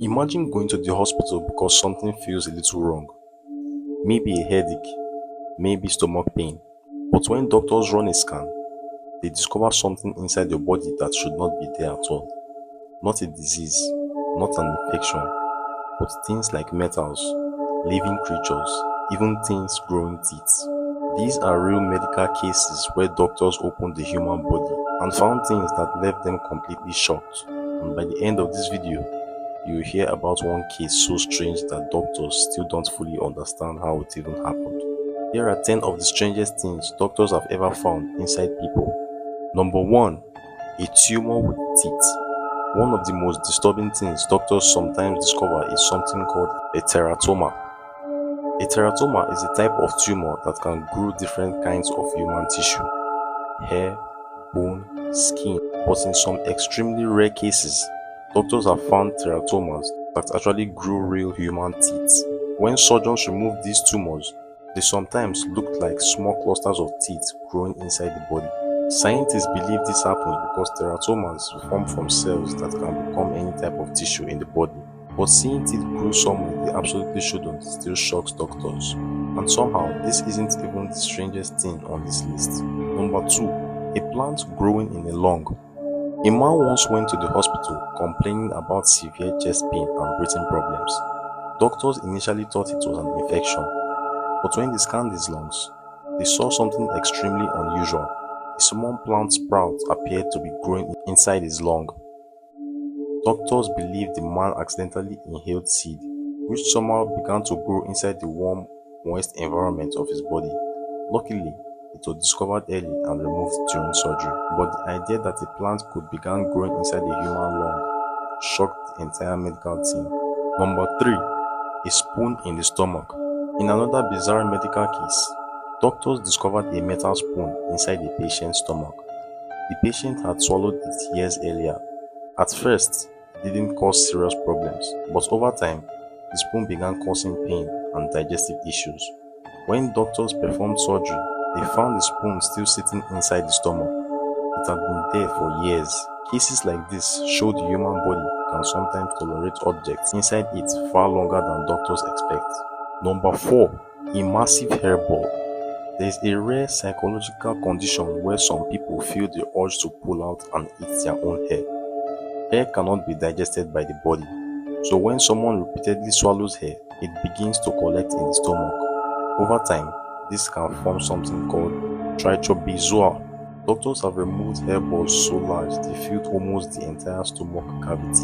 Imagine going to the hospital because something feels a little wrong. Maybe a headache, maybe stomach pain. But when doctors run a scan, they discover something inside your body that should not be there at all. Not a disease, not an infection, but things like metals, living creatures, even things growing teeth. These are real medical cases where doctors opened the human body and found things that left them completely shocked. And by the end of this video, you will hear about one case so strange that doctors still don't fully understand how it even happened. Here are 10 of the strangest things doctors have ever found inside people. Number 1. A tumor with teeth. One of the most disturbing things doctors sometimes discover is something called a teratoma. A teratoma is a type of tumor that can grow different kinds of human tissue, hair, bone, skin, but in some extremely rare cases, doctors have found teratomas that actually grow real human teeth. When surgeons remove these tumors, they sometimes look like small clusters of teeth growing inside the body. Scientists believe this happens because teratomas form from cells that can become any type of tissue in the body. But seeing teeth grow somewhere they absolutely shouldn't still shocks doctors. And somehow, this isn't even the strangest thing on this list. Number 2. A plant growing in a lung. A man once went to the hospital complaining about severe chest pain and breathing problems. Doctors initially thought it was an infection, but when they scanned his lungs, they saw something extremely unusual. A small plant sprout appeared to be growing inside his lung. Doctors believe the man accidentally inhaled seed, which somehow began to grow inside the warm, moist environment of his body. Luckily, it was discovered early and removed during surgery, but the idea that a plant could begin growing inside a human lung shocked the entire medical team. Number 3. A spoon in the stomach. In another bizarre medical case, doctors discovered a metal spoon inside a patient's stomach. The patient had swallowed it years earlier. At first, it didn't cause serious problems, but over time, the spoon began causing pain and digestive issues. When doctors performed surgery, they found the spoon still sitting inside the stomach. It had been there for years. Cases like this show the human body can sometimes tolerate objects inside it far longer than doctors expect. Number 4. A massive hairball. There is a rare psychological condition where some people feel the urge to pull out and eat their own hair. Hair cannot be digested by the body, so when someone repeatedly swallows hair, it begins to collect in the stomach. Over time, this can form something called trichobezoar. Doctors have removed hairballs so large they filled almost the entire stomach cavity.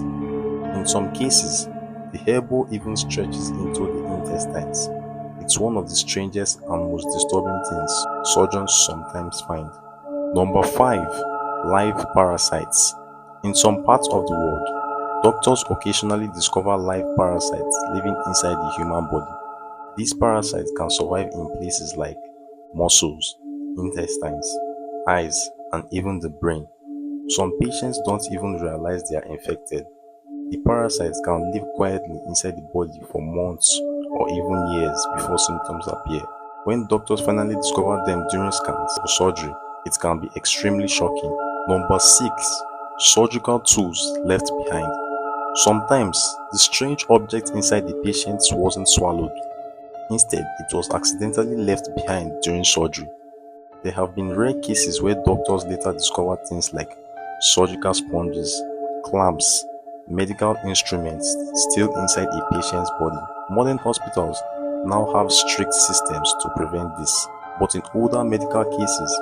In some cases, the hairball even stretches into the intestines. It's one of the strangest and most disturbing things surgeons sometimes find. Number 5. Live parasites. In some parts of the world, doctors occasionally discover live parasites living inside the human body. These parasites can survive in places like muscles, intestines, eyes, and even the brain. Some patients don't even realize they are infected. The parasites can live quietly inside the body for months or even years before symptoms appear. When doctors finally discover them during scans or surgery, it can be extremely shocking. Number 6. Surgical tools left behind. Sometimes, the strange object inside the patient wasn't swallowed. Instead, it was accidentally left behind during surgery. There have been rare cases where doctors later discovered things like surgical sponges, clamps, medical instruments still inside a patient's body. Modern hospitals now have strict systems to prevent this, but in older medical cases,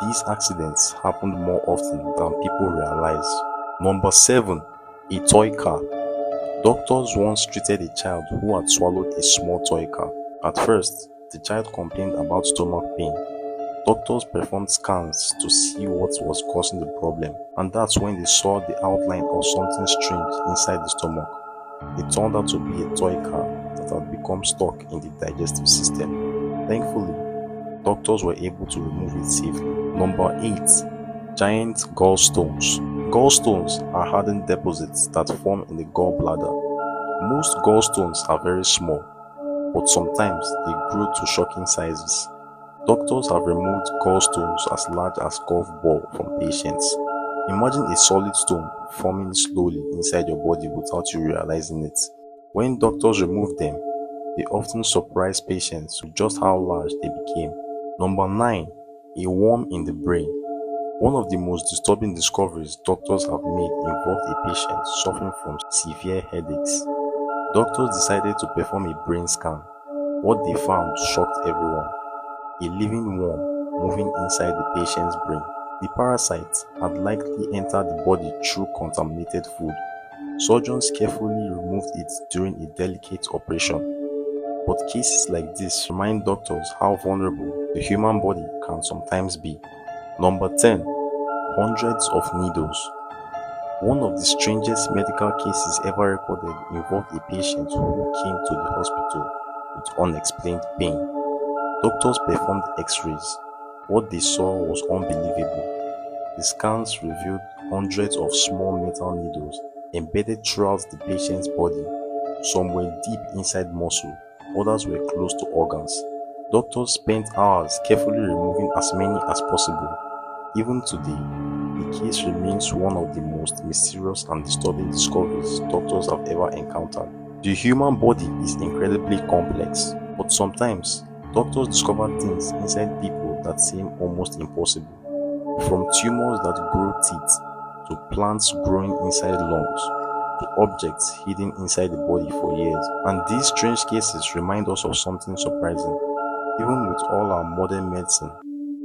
these accidents happened more often than people realize. Number 7. A toy car. Doctors once treated a child who had swallowed a small toy car. At first, the child complained about stomach pain. Doctors performed scans to see what was causing the problem, and that's when they saw the outline of something strange inside the stomach. It turned out to be a toy car that had become stuck in the digestive system. Thankfully, doctors were able to remove it safely. Number 8. Giant gallstones. Gallstones are hardened deposits that form in the gallbladder. Most gallstones are very small, but sometimes they grow to shocking sizes. Doctors have removed gallstones as large as golf ball from patients. Imagine a solid stone forming slowly inside your body without you realizing it. When doctors remove them, they often surprise patients with just how large they became. Number 9. A worm in the brain. One of the most disturbing discoveries doctors have made involved a patient suffering from severe headaches. Doctors decided to perform a brain scan. What they found shocked everyone. A living worm moving inside the patient's brain. The parasite had likely entered the body through contaminated food. Surgeons carefully removed it during a delicate operation. But cases like this remind doctors how vulnerable the human body can sometimes be. Number 10. Hundreds of needles. One of the strangest medical cases ever recorded involved a patient who came to the hospital with unexplained pain. Doctors performed x-rays. What they saw was unbelievable. The scans revealed hundreds of small metal needles embedded throughout the patient's body. Some were deep inside muscle, others were close to organs. Doctors spent hours carefully removing as many as possible. Even today, the case remains one of the most mysterious and disturbing discoveries doctors have ever encountered. The human body is incredibly complex, but sometimes doctors discover things inside people that seem almost impossible. From tumors that grow teeth, to plants growing inside lungs, to objects hidden inside the body for years. And these strange cases remind us of something surprising. Even with all our modern medicine,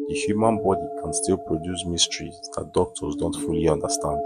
the human body can still produce mysteries that doctors don't fully understand.